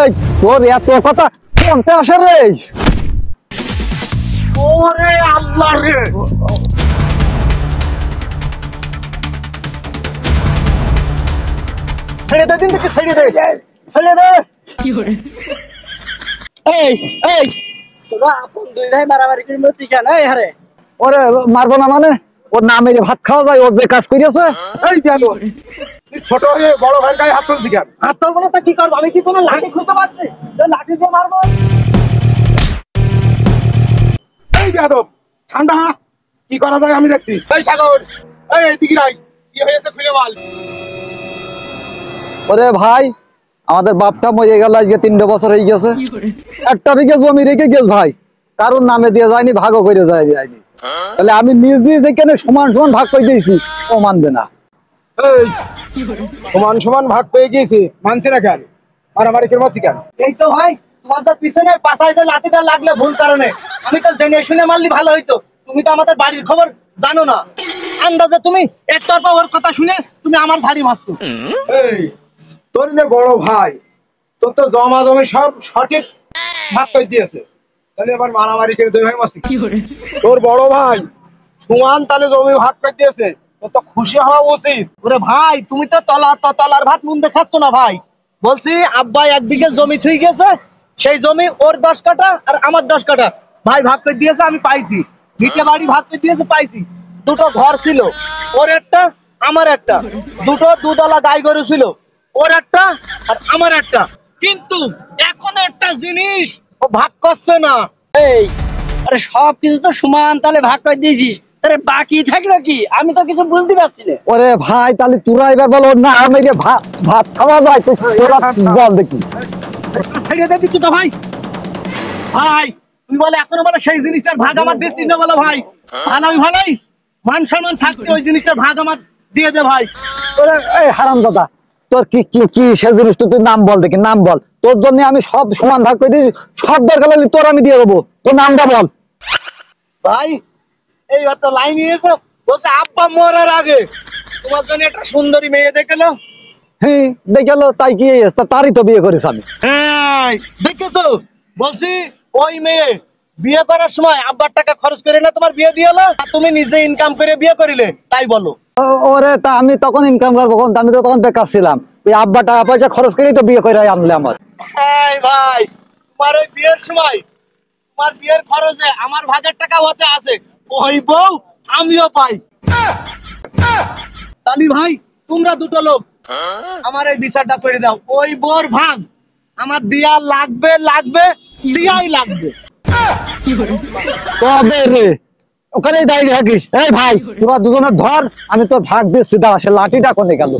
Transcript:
এই তোর এত কথা কোনতে আসে রে? ওরে আল্লাহ রে, ছেড়ে দে, দিন থেকে ছেড়ে দে, ছেড়ে দে। এই এই তোরা আপন দুই ভাই মারামারি করে মরছি কেন? এই হারে ওরে মারবো না মানে? ওর না মেরে ভাত খাওয়া যায়? ও যে কাজ করিয়াছে। এই কেন তুই ছোট হয়ে বড় ভাই গায়ে হাত তুলছি কেন? হাত তুলবো না তা কি করবো? আমি কি কোনো লাঠি খুঁজতে পারছি যে লাঠি দিয়ে মারবো? এই যাদব ঠান্ডা, কি করা যায় আমি দেখছি। এই সাগর, এই এদিকে রাই, কি হয়েছে খুলে বল। ওরে ভাই, আমাদের বাপটা মরে গেল আজকে 3 বছর হয়ে গেছে। একটা বিঘে জমি রেখে গেছ ভাই, কারোর নামে দিয়ে যায়নি, ভাগও করে যায়নি। তাহলে আমি নিজে যেখানে সমান সমান ভাগ করে দিয়েছি, ও মানবে না। এই সমান সমান ভাগ পেয়ে গিয়েছি, মানছে না কেন? মারামারি করে মারছি কেন? এই তো ভাই তোমাদের পিছনে পাশায় যে লাঠিটা লাগলে ভুল কারণে, আমি তো জেনে শুনে মারলি ভালো হইতো। তুমি তো আমাদের বাড়ির খবর জানো না, আন্দাজে তুমি একতরফা ওর কথা শুনে তুমি আমার ঝাড়ি মারছো। এই তোর যে বড় ভাই, তোর তো জমা জমি সব সঠিক ভাগ করে দিয়েছে, তাহলে এবার মারামারি করে দুই ভাই মারছি। তোর বড় ভাই সমান তাহলে জমি ভাগ করে দিয়েছে, তোর তো খুশি হওয়া উচিত। ওরে ভাই তুমি তো তলার ভাত নুন দেখাচ্ছ না ভাই। বলছি আব্বা 1 বিঘে জমি ছুঁই গেছে, সেই জমি ওর 10 কাঠা আর আমার 10 কাঠা ভাই ভাগ করে দিয়েছে, আমি পাইছি। ভিটে বাড়ি ভাগ করে দিয়েছে, পাইছি। দুটো ঘর ছিল, ওর একটা আমার একটা। দুটো দুধওয়ালা গাই গরু ছিল, ওর একটা আর আমার একটা। কিন্তু এখন একটা জিনিস ও ভাগ করছে না। এই আরে সব কিছু তো সমান তাহলে ভাগ করে দিয়েছিস, তাহলে বাকি থাকলো কি? আমি তো কিছু বুঝতে পারছি না। ওরে ভাই, তাহলে তোরা এবার বলো না মেরে ভাত খাওয়া যায়? তোরা বল দেখি। ছেড়ে দে দিচ্ছি তো ভাই। ভাই তুই বলে এখনো বলে সেই জিনিসটার ভাগ আমার দিচ্ছিস না? বলো ভাই, ভালোই ভালোই মান সম্মান থাকতে ওই জিনিসটার ভাগ আমার দিয়ে দে ভাই। ওরে এই হারামজাদা, তোর কি কি কি সে জিনিসটা তুই নাম বল দেখি, নাম বল। তোর জন্য আমি সব সমান ভাগ করে দিই, সব দরকার হলে তোর আমি দিয়ে দেবো। তোর নামটা বল ভাই এইবার তো লাইন নিয়েছে, বলছে আব্বা মরার আগে তোমার জন্য একটা সুন্দরী মেয়ে দেখলো। হ্যাঁ দেখে তাই কি হয়েছে? তারই তো বিয়ে করিস আমি। হ্যাঁ দেখেছো, বলছি ওই মেয়ে বিয়ে করার সময় আব্বার টাকা খরচ করে না তোমার বিয়ে দিয়ে এলো, আর তুমি নিজে ইনকাম করে বিয়ে করিলে, তাই বলো। ওরে তা আমি তখন ইনকাম করবো কোন? আমি তো তখন বেকার ছিলাম। ওই আব্বা টাকা পয়সা খরচ করেই তো বিয়ে করে আনলে আমার। হ্যাঁ ভাই, তোমার ওই বিয়ের সময় তোমার বিয়ের খরচে আমার ভাগের টাকা হতে আছে, ওই বউ আমিও পাই। তালি ভাই তোমরা দুটো লোক আমার এই বিচারটা করে দাও, ওই বউর ভাগ আমার দিয়া লাগবে, লাগবে দিয়াই লাগবে। তবে রে ওখানে দাঁড়িয়ে থাকিস। এই ভাই তোরা দুজনে ধর, আমি তোর ভাগ দিচ্ছি। দাঁড়া, সে লাঠিটা কোনে গেল?